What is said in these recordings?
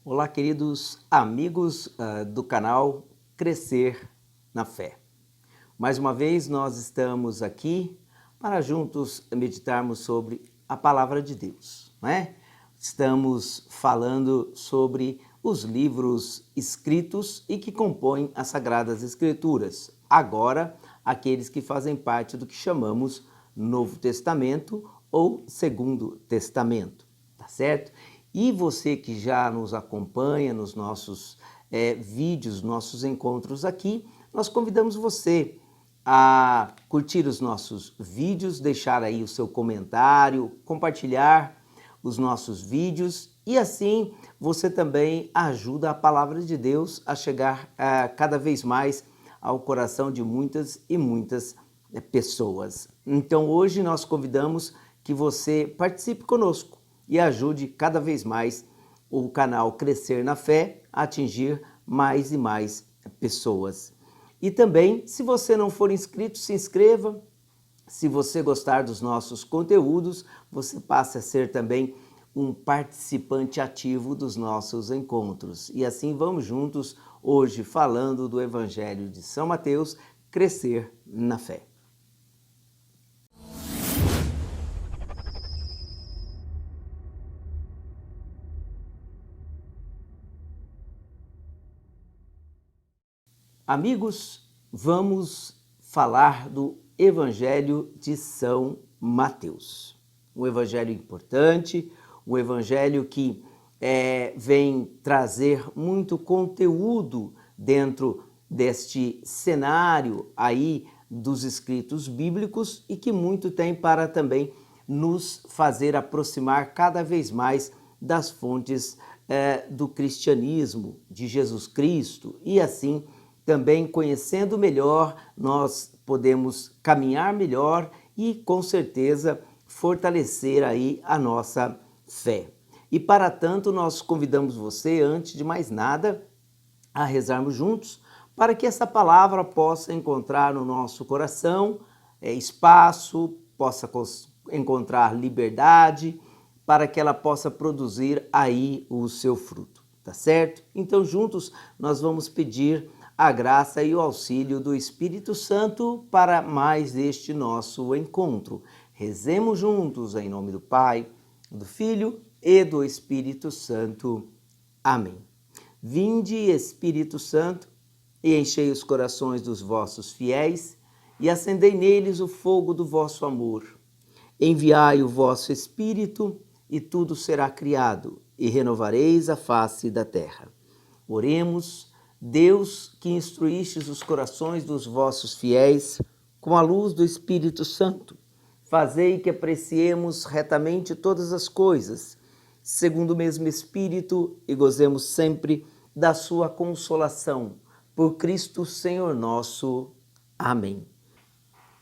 Olá, queridos amigos do canal Crescer na Fé. Mais uma vez nós estamos aqui para juntos meditarmos sobre a Palavra de Deus, não é? Estamos falando sobre os livros escritos e que compõem as Sagradas Escrituras. Agora, aqueles que fazem parte do que chamamos Novo Testamento ou Segundo Testamento, tá certo? E você que já nos acompanha nos nossos vídeos, nossos encontros aqui, nós convidamos você a curtir os nossos vídeos, deixar aí o seu comentário, compartilhar os nossos vídeos e assim você também ajuda a Palavra de Deus a chegar cada vez mais ao coração de muitas e muitas pessoas. Então hoje nós convidamos que você participe conosco e ajude cada vez mais o canal Crescer na Fé a atingir mais e mais pessoas. E também, se você não for inscrito, se inscreva. Se você gostar dos nossos conteúdos, você passa a ser também um participante ativo dos nossos encontros. E assim vamos juntos hoje falando do Evangelho de São Mateus, Crescer na Fé. Amigos, vamos falar do Evangelho de São Mateus. Um evangelho importante, um evangelho que vem trazer muito conteúdo dentro deste cenário aí dos escritos bíblicos e que muito tem para também nos fazer aproximar cada vez mais das fontes do cristianismo, de Jesus Cristo, e assim também conhecendo melhor, nós podemos caminhar melhor e com certeza fortalecer aí a nossa fé. E para tanto nós convidamos você, antes de mais nada, a rezarmos juntos para que essa palavra possa encontrar no nosso coração espaço, possa encontrar liberdade, para que ela possa produzir aí o seu fruto, tá certo? Então juntos nós vamos pedir a graça e o auxílio do Espírito Santo para mais este nosso encontro. Rezemos juntos em nome do Pai, do Filho e do Espírito Santo. Amém. Vinde, Espírito Santo, e enchei os corações dos vossos fiéis e acendei neles o fogo do vosso amor. Enviai o vosso Espírito e tudo será criado e renovareis a face da terra. Oremos. Deus, que instruístes os corações dos vossos fiéis com a luz do Espírito Santo, fazei que apreciemos retamente todas as coisas, segundo o mesmo Espírito, e gozemos sempre da sua consolação. Por Cristo Senhor nosso. Amém.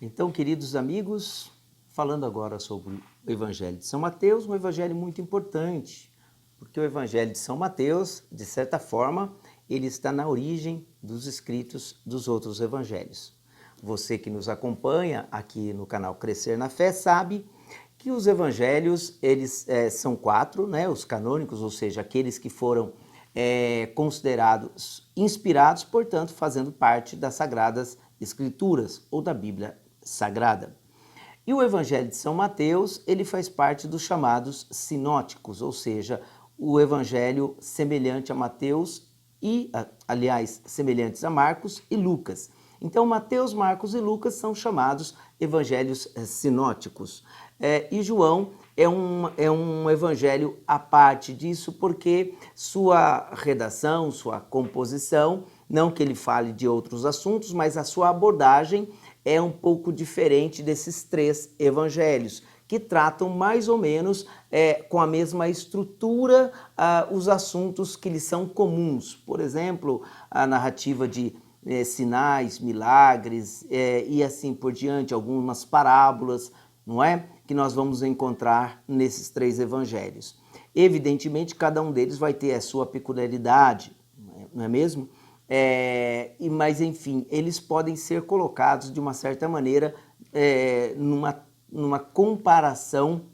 Então, queridos amigos, falando agora sobre o Evangelho de São Mateus, um evangelho muito importante, porque o Evangelho de São Mateus, de certa forma, ele está na origem dos escritos dos outros evangelhos. Você que nos acompanha aqui no canal Crescer na Fé sabe que os evangelhos, eles são 4, né? Os canônicos, ou seja, aqueles que foram considerados inspirados, portanto, fazendo parte das Sagradas Escrituras ou da Bíblia Sagrada. E o Evangelho de São Mateus, ele faz parte dos chamados sinóticos, ou seja, o evangelho semelhante a Mateus e, aliás, semelhantes a Marcos e Lucas. Então, Mateus, Marcos e Lucas são chamados evangelhos sinóticos. E João é um evangelho à parte disso, porque sua redação, sua composição, não que ele fale de outros assuntos, mas a sua abordagem é um pouco diferente desses 3 evangelhos, que tratam mais ou menos com a mesma estrutura os assuntos que lhes são comuns. Por exemplo, a narrativa de sinais, milagres e assim por diante, algumas parábolas, não é? Que nós vamos encontrar nesses 3 evangelhos. Evidentemente, cada um deles vai ter a sua peculiaridade, não é mesmo? Mas, enfim, eles podem ser colocados de uma certa maneira numa comparação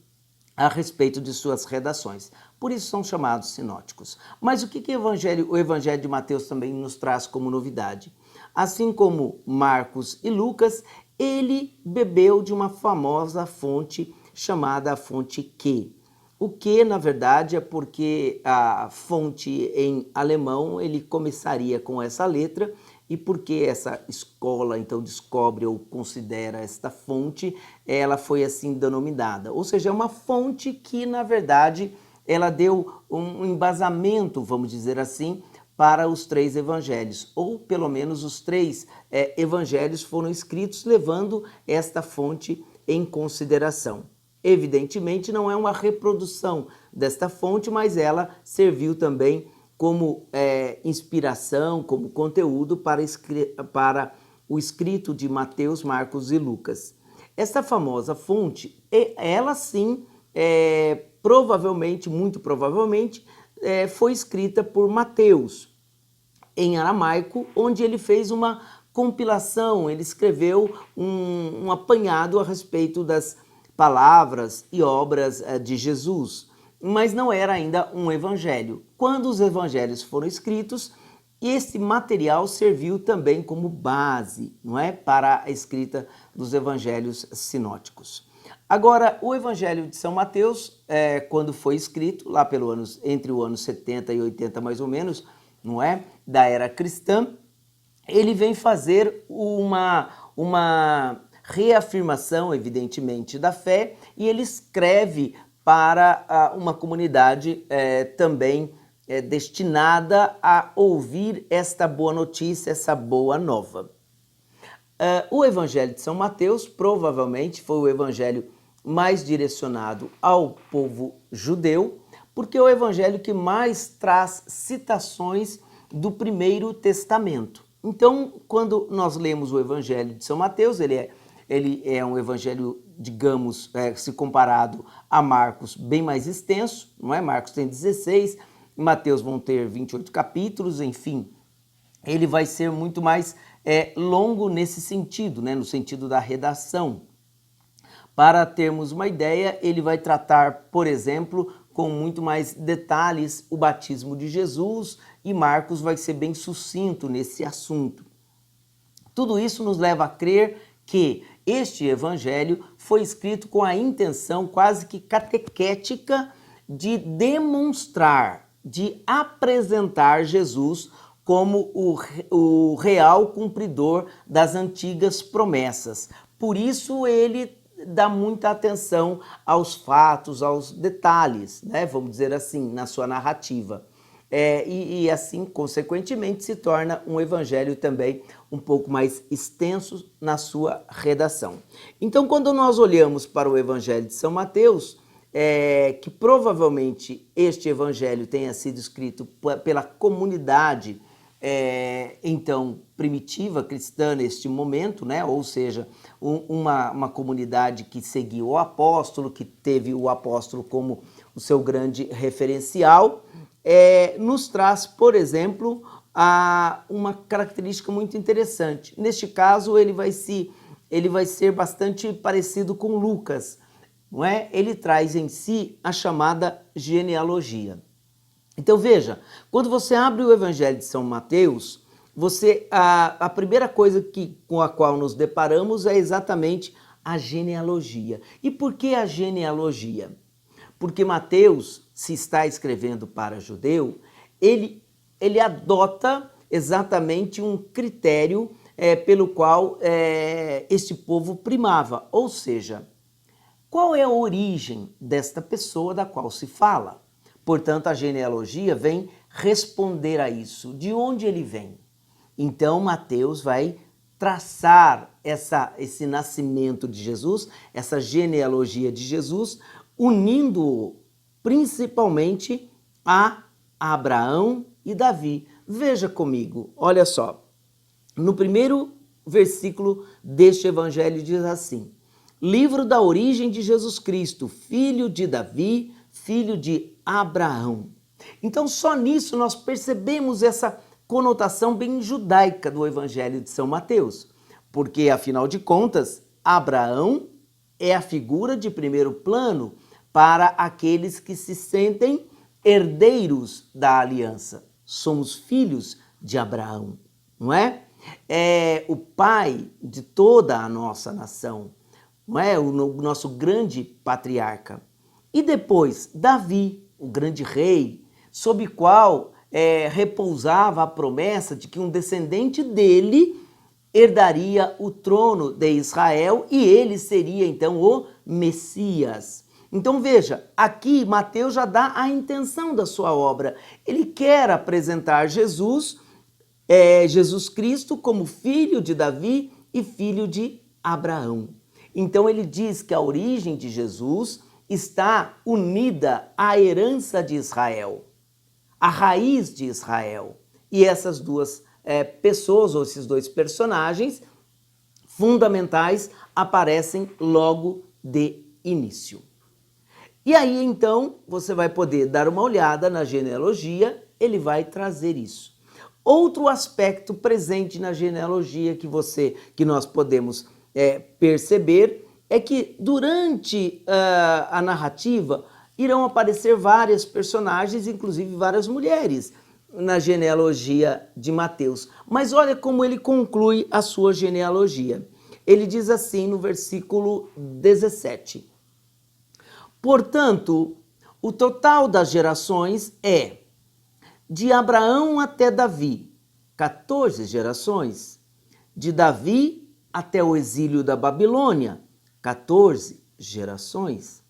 a respeito de suas redações. por isso são chamados sinóticos. Mas o que o Evangelho de Mateus também nos traz como novidade? Assim como Marcos e Lucas, ele bebeu de uma famosa fonte chamada a fonte Q. O que, na verdade, é porque a fonte em alemão ele começaria com essa letra e porque essa escola então descobre ou considera esta fonte, ela foi assim denominada. Ou seja, é uma fonte que, na verdade, ela deu um embasamento, vamos dizer assim, para os três evangelhos, ou pelo menos os três evangelhos foram escritos levando esta fonte em consideração. Evidentemente não é uma reprodução desta fonte, mas ela serviu também como inspiração, como conteúdo para o escrito de Mateus, Marcos e Lucas. Esta famosa fonte, ela sim, provavelmente, muito provavelmente, foi escrita por Mateus, em aramaico, onde ele fez uma compilação, ele escreveu um apanhado a respeito das palavras e obras de Jesus, mas não era ainda um evangelho. Quando os evangelhos foram escritos, esse material serviu também como base, não é, para a escrita dos evangelhos sinóticos. Agora, o Evangelho de São Mateus, quando foi escrito, lá entre o ano 70 e 80 mais ou menos, não é, da era cristã, ele vem fazer uma reafirmação, evidentemente, da fé, e ele escreve para uma comunidade também destinada a ouvir esta boa notícia, essa boa nova. O Evangelho de São Mateus provavelmente foi o evangelho mais direcionado ao povo judeu, porque é o evangelho que mais traz citações do Primeiro Testamento. Então, quando nós lemos o Evangelho de São Mateus, ele é um evangelho, digamos, se comparado a Marcos, bem mais extenso, não é? Marcos tem 16, Mateus vão ter 28 capítulos, enfim, ele vai ser muito mais longo nesse sentido, né? No sentido da redação. Para termos uma ideia, ele vai tratar, por exemplo, com muito mais detalhes o batismo de Jesus, e Marcos vai ser bem sucinto nesse assunto. Tudo isso nos leva a crer que este evangelho foi escrito com a intenção quase que catequética de demonstrar, de apresentar Jesus como o real cumpridor das antigas promessas. Por isso ele dá muita atenção aos fatos, aos detalhes, né? Vamos dizer assim, na sua narrativa. E assim, consequentemente, se torna um evangelho também um pouco mais extenso na sua redação. Então, quando nós olhamos para o Evangelho de São Mateus, que provavelmente este evangelho tenha sido escrito pela comunidade então primitiva cristã neste momento, né? Ou seja, uma comunidade que seguiu o apóstolo, que teve o apóstolo como o seu grande referencial, nos traz, por exemplo, uma característica muito interessante. Neste caso, ele vai ser bastante parecido com Lucas, não é? Ele traz em si a chamada genealogia. Então veja, quando você abre o Evangelho de São Mateus, a primeira coisa com a qual nos deparamos é exatamente a genealogia. E por que a genealogia? Porque Mateus, se está escrevendo para judeu, ele adota exatamente um critério pelo qual este povo primava, ou seja, qual é a origem desta pessoa da qual se fala? Portanto, a genealogia vem responder a isso. De onde ele vem? Então, Mateus vai traçar esse nascimento de Jesus, essa genealogia de Jesus, unindo-o principalmente a Abraão e Davi. Veja comigo, olha só. No primeiro versículo deste evangelho diz assim: livro da origem de Jesus Cristo, filho de Davi, filho de Abraão. Então, só nisso nós percebemos essa conotação bem judaica do Evangelho de São Mateus, porque, afinal de contas, Abraão é a figura de primeiro plano para aqueles que se sentem herdeiros da aliança, somos filhos de Abraão, não é? É o pai de toda a nossa nação, não é? O nosso grande patriarca. E depois, Davi, o grande rei, sob qual repousava a promessa de que um descendente dele herdaria o trono de Israel e ele seria então o Messias. Então veja, aqui Mateus já dá a intenção da sua obra. Ele quer apresentar Jesus Cristo como filho de Davi e filho de Abraão. Então ele diz que a origem de Jesus está unida à herança de Israel, à raiz de Israel. E essas duas pessoas, ou esses dois personagens fundamentais, aparecem logo de início. E aí, então, você vai poder dar uma olhada na genealogia, ele vai trazer isso. Outro aspecto presente na genealogia que nós podemos perceber é que durante a narrativa irão aparecer várias personagens, inclusive várias mulheres, na genealogia de Mateus. Mas olha como ele conclui a sua genealogia. Ele diz assim no versículo 17. Portanto, o total das gerações é de Abraão até Davi, 14 gerações. De Davi até o exílio da Babilônia, 14 gerações.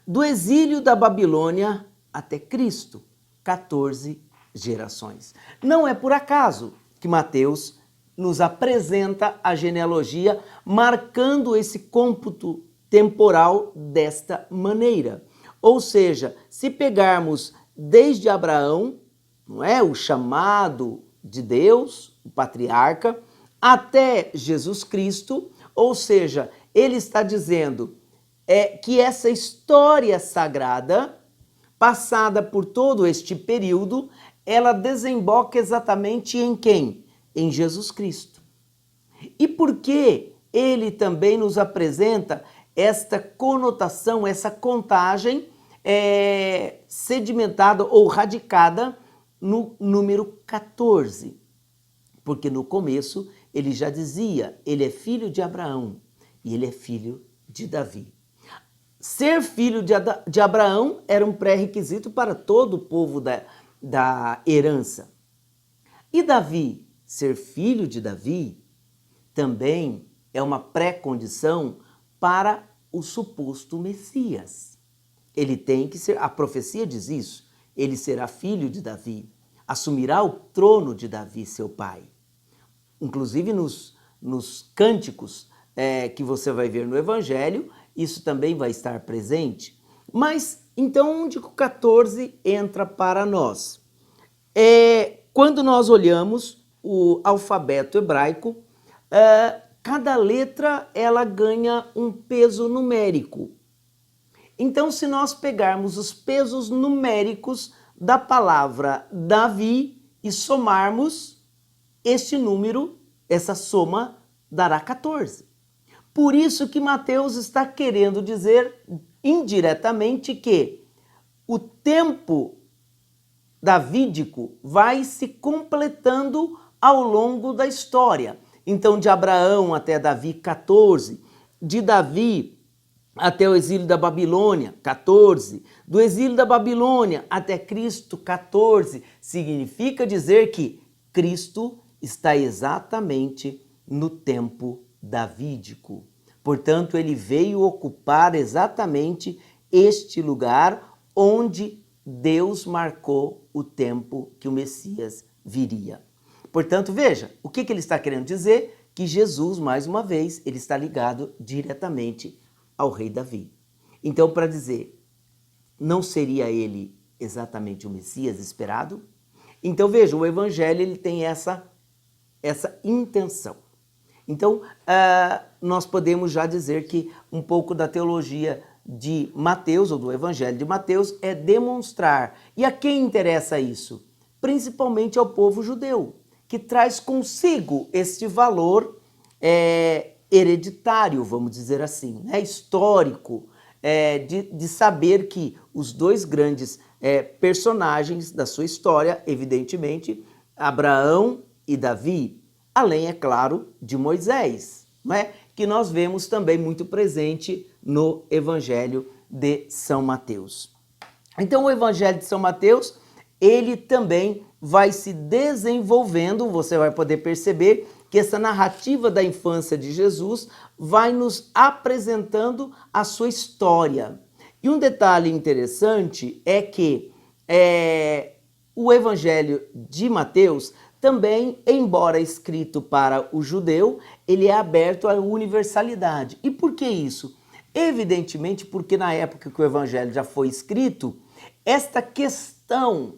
Do exílio da Babilônia até Cristo, 14 gerações. Não é por acaso que Mateus nos apresenta a genealogia marcando esse cômputo temporal desta maneira. Ou seja, se pegarmos desde Abraão, não é, o chamado de Deus, o patriarca, até Jesus Cristo, ou seja, ele está dizendo que essa história sagrada, passada por todo este período, ela desemboca exatamente em quem? Em Jesus Cristo. E por que ele também nos apresenta esta conotação, essa contagem sedimentada ou radicada no número 14? Porque no começo ele já dizia, ele é filho de Abraão e ele é filho de Davi. Ser filho de Abraão era um pré-requisito para todo o povo da herança. E Davi, ser filho de Davi, também é uma pré-condição para o suposto Messias. Ele tem que ser, a profecia diz isso, ele será filho de Davi, assumirá o trono de Davi, seu pai. Inclusive nos cânticos que você vai ver no Evangelho, isso também vai estar presente. Mas, então, onde o 14 entra para nós? Quando nós olhamos o alfabeto hebraico, cada letra ela ganha um peso numérico. Então, se nós pegarmos os pesos numéricos da palavra Davi e somarmos, este número, essa soma, dará 14. Por isso que Mateus está querendo dizer indiretamente que o tempo davídico vai se completando ao longo da história. Então, de Abraão até Davi, 14. De Davi até o exílio da Babilônia, 14. Do exílio da Babilônia até Cristo, 14. Significa dizer que Cristo está exatamente no tempo davídico. Portanto, ele veio ocupar exatamente este lugar onde Deus marcou o tempo que o Messias viria. Portanto, veja, o que ele está querendo dizer? Que Jesus, mais uma vez, ele está ligado diretamente ao rei Davi. Então, para dizer, não seria ele exatamente o Messias esperado? Então, veja, o Evangelho ele tem essa intenção. Então, nós podemos já dizer que um pouco da teologia de Mateus, ou do Evangelho de Mateus, é demonstrar. E a quem interessa isso? Principalmente ao povo judeu, que traz consigo este valor hereditário, vamos dizer assim, né? Histórico, de saber que os dois grandes personagens da sua história, evidentemente, Abraão e Davi, além, é claro, de Moisés, não é? Que nós vemos também muito presente no Evangelho de São Mateus. Então, o Evangelho de São Mateus, ele também vai se desenvolvendo, você vai poder perceber que essa narrativa da infância de Jesus vai nos apresentando a sua história. E um detalhe interessante é que o Evangelho de Mateus também, embora escrito para o judeu, ele é aberto à universalidade. E por que isso? Evidentemente porque na época que o Evangelho já foi escrito, esta questão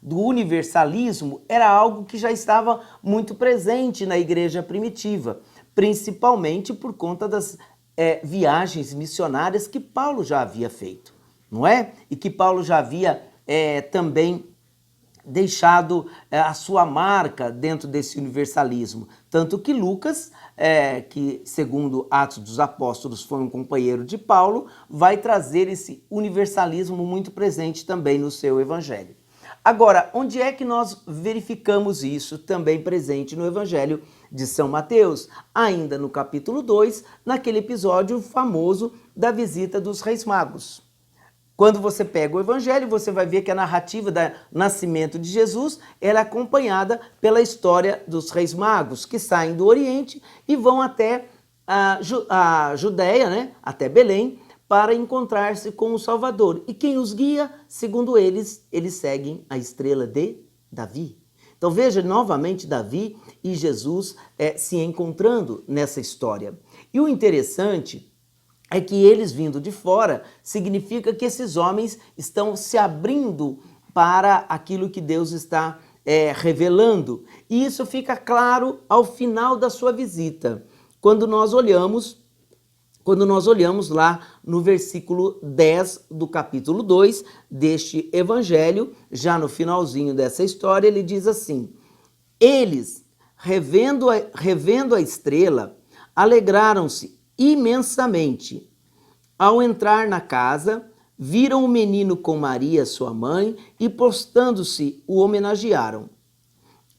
do universalismo era algo que já estava muito presente na igreja primitiva, principalmente por conta das viagens missionárias que Paulo já havia feito, não é? E que Paulo já havia também deixado a sua marca dentro desse universalismo. Tanto que Lucas, que segundo Atos dos Apóstolos foi um companheiro de Paulo, vai trazer esse universalismo muito presente também no seu evangelho. Agora, onde é que nós verificamos isso também presente no Evangelho de São Mateus? Ainda no capítulo 2, naquele episódio famoso da visita dos Reis Magos. Quando você pega o Evangelho, você vai ver que a narrativa do nascimento de Jesus ela é acompanhada pela história dos Reis Magos, que saem do Oriente e vão até a Judéia, né? Até Belém, para encontrar-se com o Salvador. E quem os guia? Segundo eles seguem a estrela de Davi. Então veja novamente Davi e Jesus se encontrando nessa história. E o interessante é que eles vindo de fora significa que esses homens estão se abrindo para aquilo que Deus está revelando. E isso fica claro ao final da sua visita, quando nós olhamos lá no versículo 10 do capítulo 2 deste evangelho, já no finalzinho dessa história, ele diz assim: eles, revendo a estrela, alegraram-se imensamente. Ao entrar na casa, viram o menino com Maria, sua mãe, e postando-se, o homenagearam.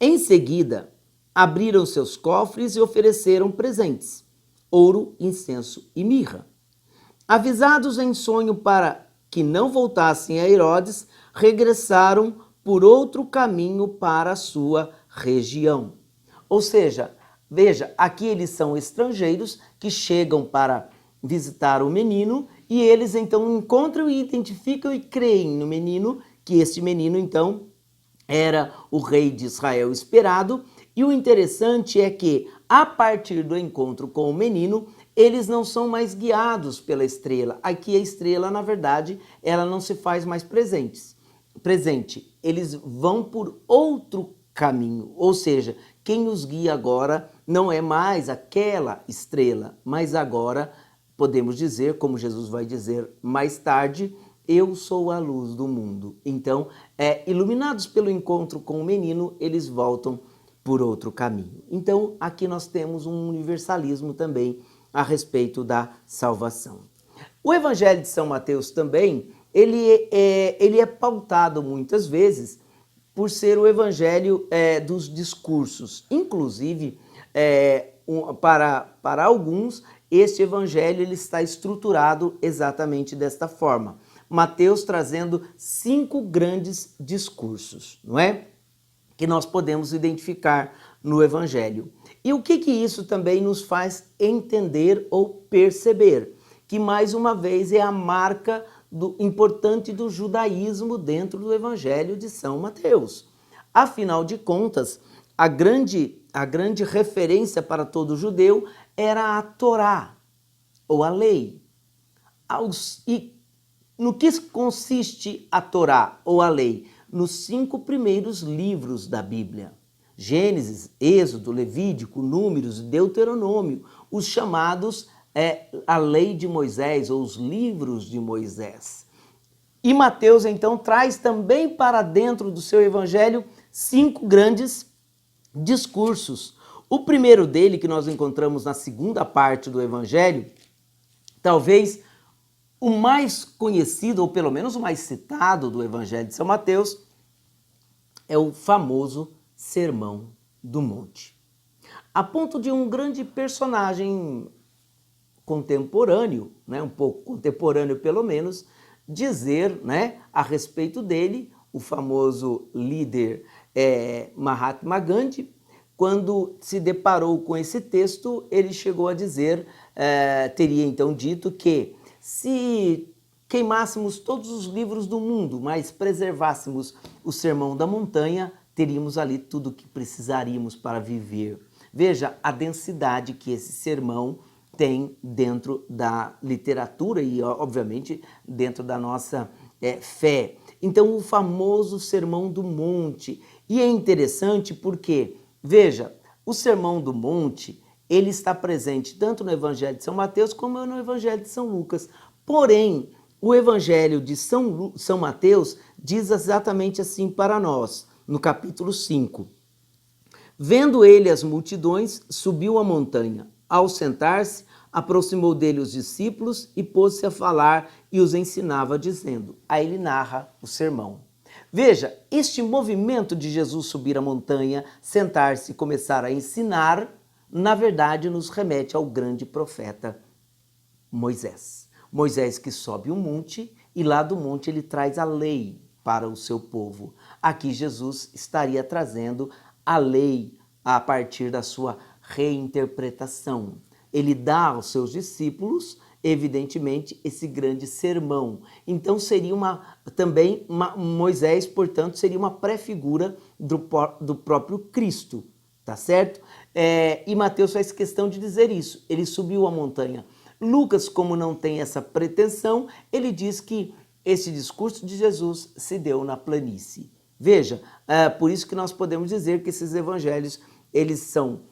Em seguida, abriram seus cofres e ofereceram presentes: ouro, incenso e mirra. Avisados em sonho para que não voltassem a Herodes, regressaram por outro caminho para a sua região. Ou seja, veja, aqui eles são estrangeiros que chegam para visitar o menino e eles então encontram e identificam e creem no menino, que este menino então era o rei de Israel esperado. E o interessante é que, a partir do encontro com o menino, eles não são mais guiados pela estrela. Aqui a estrela, na verdade, ela não se faz mais presente. Eles vão por outro caminho. Ou seja, quem os guia agora não é mais aquela estrela, mas agora podemos dizer, como Jesus vai dizer mais tarde, eu sou a luz do mundo. Então, iluminados pelo encontro com o menino, eles voltam por outro caminho. Então, aqui nós temos um universalismo também a respeito da salvação. O Evangelho de São Mateus também, ele é pautado muitas vezes por ser o Evangelho dos discursos. Inclusive, para alguns, este Evangelho ele está estruturado exatamente desta forma. Mateus trazendo 5 grandes discursos, não é? Que nós podemos identificar no Evangelho. E o que isso também nos faz entender ou perceber? Que mais uma vez é a marca importante do judaísmo dentro do Evangelho de São Mateus. Afinal de contas, a grande referência para todo judeu era a Torá, ou a lei. E no que consiste a Torá, ou a lei? Nos 5 primeiros livros da Bíblia: Gênesis, Êxodo, Levítico, Números, Deuteronômio, os chamados a lei de Moisés, ou os livros de Moisés. E Mateus, então, traz também para dentro do seu evangelho 5 grandes discursos. O primeiro dele, que nós encontramos na segunda parte do evangelho, talvez O mais conhecido, ou pelo menos o mais citado do Evangelho de São Mateus, é o famoso Sermão do Monte. A ponto de um grande personagem contemporâneo, um pouco contemporâneo pelo menos, dizer a respeito dele, o famoso líder Mahatma Gandhi, quando se deparou com esse texto, ele chegou a dizer, teria então dito que se queimássemos todos os livros do mundo, mas preservássemos o Sermão da Montanha, teríamos ali tudo o que precisaríamos para viver. Veja a densidade que esse sermão tem dentro da literatura e, obviamente, dentro da nossa fé. Então, o famoso Sermão do Monte. E é interessante porque, veja, o Sermão do Monte, ele está presente tanto no Evangelho de São Mateus como no Evangelho de São Lucas. Porém, o Evangelho de São Mateus diz exatamente assim para nós, no capítulo 5. Vendo ele as multidões, subiu a montanha. Ao sentar-se, aproximou dele os discípulos e pôs-se a falar e os ensinava, dizendo. Aí ele narra o sermão. Veja, este movimento de Jesus subir a montanha, sentar-se e começar a ensinar, na verdade nos remete ao grande profeta Moisés. Moisés que sobe um monte e lá do monte ele traz a lei para o seu povo. Aqui Jesus estaria trazendo a lei a partir da sua reinterpretação. Ele dá aos seus discípulos, evidentemente, esse grande sermão. Então seria Moisés, portanto, seria uma pré-figura do próprio Cristo, tá certo? E Mateus faz questão de dizer isso, ele subiu a montanha. Lucas, como não tem essa pretensão, ele diz que esse discurso de Jesus se deu na planície. Veja, por isso que nós podemos dizer que esses evangelhos, eles são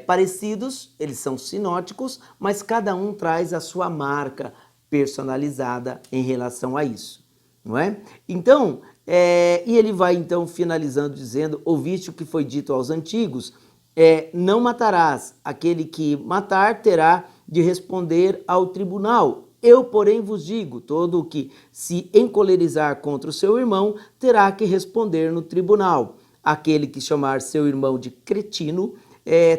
parecidos, eles são sinóticos, mas cada um traz a sua marca personalizada em relação a isso, não é? Então, e ele vai então finalizando dizendo, ouviste o que foi dito aos antigos, não matarás, aquele que matar terá de responder ao tribunal. Eu, porém, vos digo, todo o que se encolerizar contra o seu irmão terá que responder no tribunal. Aquele que chamar seu irmão de cretino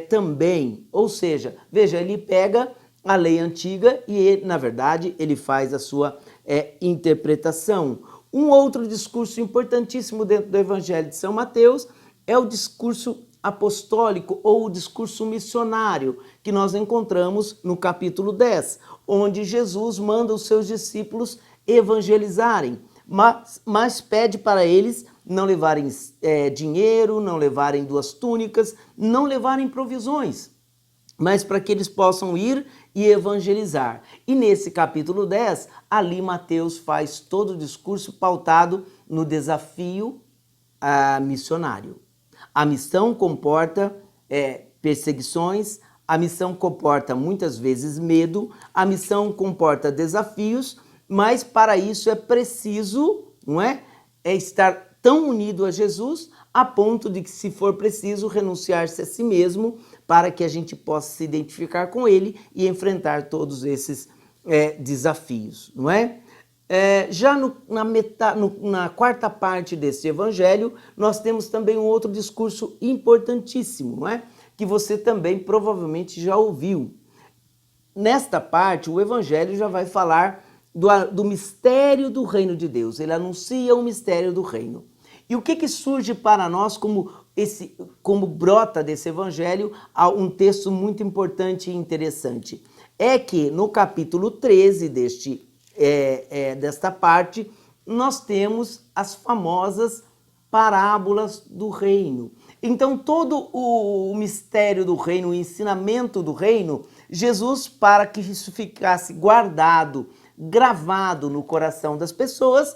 também, ou seja, veja, ele pega a lei antiga e, ele, na verdade, ele faz a sua interpretação. Um outro discurso importantíssimo dentro do Evangelho de São Mateus é o discurso apostólico ou o discurso missionário que nós encontramos no capítulo 10, onde Jesus manda os seus discípulos evangelizarem, mas pede para eles não levarem dinheiro, não levarem 2 túnicas, não levarem provisões, mas para que eles possam ir e evangelizar. E nesse capítulo 10, ali Mateus faz todo o discurso pautado no desafio missionário. A missão comporta perseguições, a missão comporta muitas vezes medo, a missão comporta desafios, mas para isso é preciso, estar tão unido a Jesus a ponto de que, se for preciso, renunciar-se a si mesmo para que a gente possa se identificar com ele e enfrentar todos esses desafios, não é? Já na quarta parte desse evangelho, nós temos também um outro discurso importantíssimo, que você também provavelmente já ouviu. Nesta parte, o evangelho já vai falar do mistério do reino de Deus. Ele anuncia o mistério do reino. E o que surge para nós como brota desse evangelho, um texto muito importante e interessante. É que no capítulo 13 desta parte, nós temos as famosas parábolas do reino. Então, todo o mistério do reino, o ensinamento do reino, Jesus, para que isso ficasse guardado, gravado no coração das pessoas,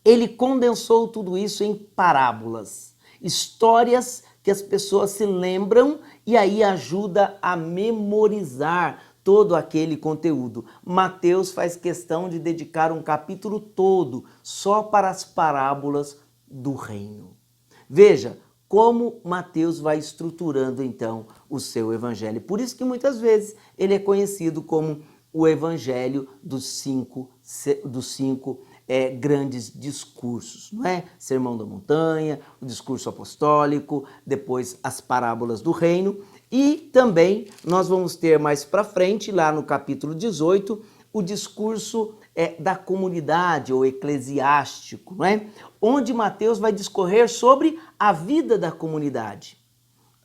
ele condensou tudo isso em parábolas, histórias que as pessoas se lembram e aí ajuda a memorizar todo aquele conteúdo. Mateus faz questão de dedicar um capítulo todo só para as parábolas do reino. Veja como Mateus vai estruturando então o seu evangelho. Por isso que muitas vezes ele é conhecido como o evangelho dos cinco grandes discursos, não é? Sermão da Montanha, o discurso apostólico, depois as parábolas do reino, e também nós vamos ter mais para frente, lá no capítulo 18, o discurso da comunidade ou eclesiástico, não é? Onde Mateus vai discorrer sobre a vida da comunidade.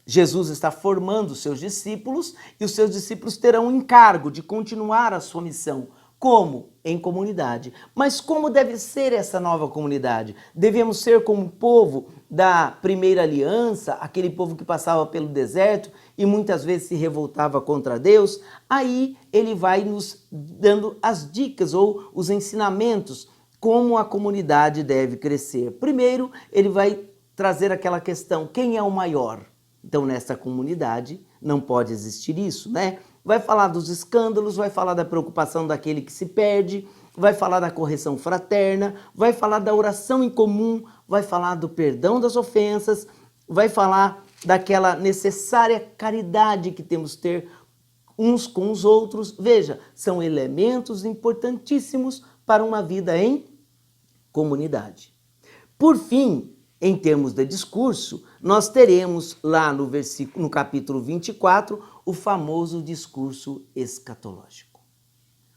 Jesus está formando os seus discípulos e os seus discípulos terão o encargo de continuar a sua missão. Como? Em comunidade. Mas como deve ser essa nova comunidade? Devemos ser como o povo da primeira aliança, aquele povo que passava pelo deserto e muitas vezes se revoltava contra Deus? Aí ele vai nos dando as dicas ou os ensinamentos como a comunidade deve crescer. Primeiro, ele vai trazer aquela questão: quem é o maior? Então, nessa comunidade não pode existir isso, né? Vai falar dos escândalos, vai falar da preocupação daquele que se perde, vai falar da correção fraterna, vai falar da oração em comum, vai falar do perdão das ofensas, vai falar daquela necessária caridade que temos que ter uns com os outros. Veja, são elementos importantíssimos para uma vida em comunidade. Por fim, em termos de discurso, nós teremos lá no capítulo 24 o famoso discurso escatológico.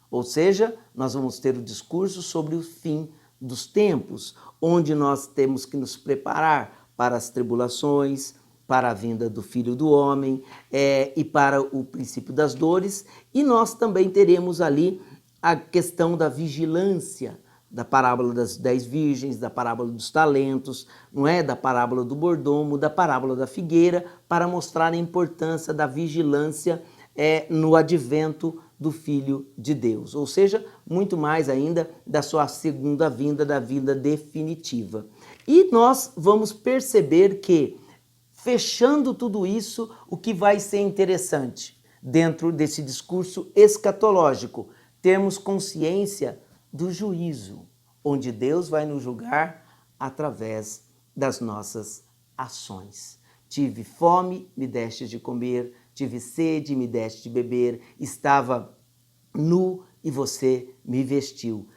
Ou seja, nós vamos ter o discurso sobre o fim dos tempos, onde nós temos que nos preparar para as tribulações, para a vinda do Filho do Homem e para o princípio das dores. E nós também teremos ali a questão da vigilância, da parábola das 10 virgens, da parábola dos talentos, não é? Da parábola do mordomo, da parábola da figueira, para mostrar a importância da vigilância no advento do Filho de Deus. Ou seja, muito mais ainda da sua segunda vinda, da vinda definitiva. E nós vamos perceber que, fechando tudo isso, o que vai ser interessante dentro desse discurso escatológico, termos consciência do juízo, onde Deus vai nos julgar através das nossas ações. Tive fome, me deste de comer, tive sede, me deste de beber, estava nu e você me vestiu.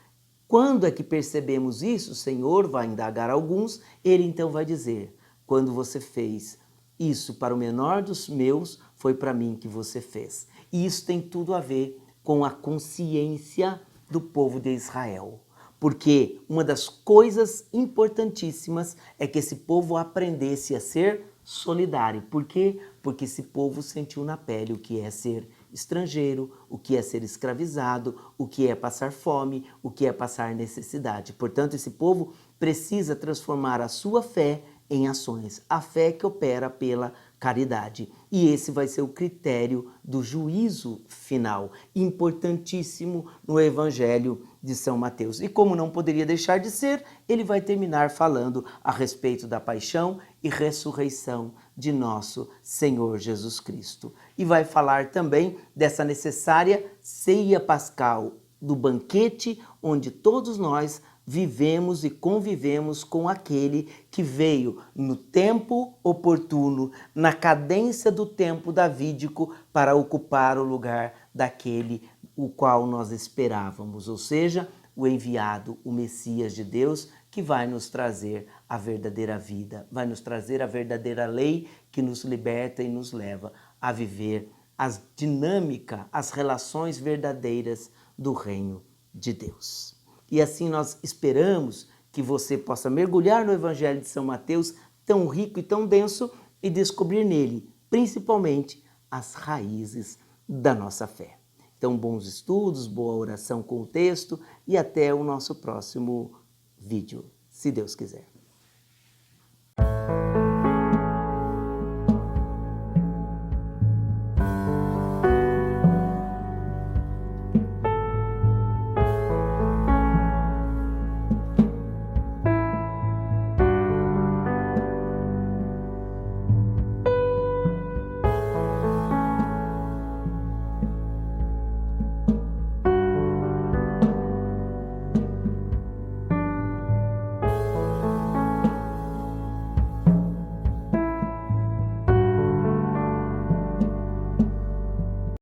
Quando é que percebemos isso? O Senhor vai indagar alguns, ele então vai dizer: quando você fez isso para o menor dos meus, foi para mim que você fez. E isso tem tudo a ver com a consciência do povo de Israel. Porque uma das coisas importantíssimas é que esse povo aprendesse a ser solidário. Por quê? Porque esse povo sentiu na pele o que é ser estrangeiro, o que é ser escravizado, o que é passar fome, o que é passar necessidade. Portanto, esse povo precisa transformar a sua fé em ações. A fé que opera pela caridade. E esse vai ser o critério do juízo final, importantíssimo no Evangelho de São Mateus. E como não poderia deixar de ser, ele vai terminar falando a respeito da paixão e ressurreição de nosso Senhor Jesus Cristo. E vai falar também dessa necessária ceia pascal, do banquete onde todos nós vivemos e convivemos com aquele que veio no tempo oportuno, na cadência do tempo davídico, para ocupar o lugar daquele o qual nós esperávamos, ou seja, o enviado, o Messias de Deus, que vai nos trazer a verdadeira vida, vai nos trazer a verdadeira lei que nos liberta e nos leva a viver a dinâmica, as relações verdadeiras do reino de Deus. E assim nós esperamos que você possa mergulhar no Evangelho de São Mateus, tão rico e tão denso, e descobrir nele, principalmente, as raízes da nossa fé. Então, bons estudos, boa oração com o texto e até o nosso próximo vídeo, se Deus quiser.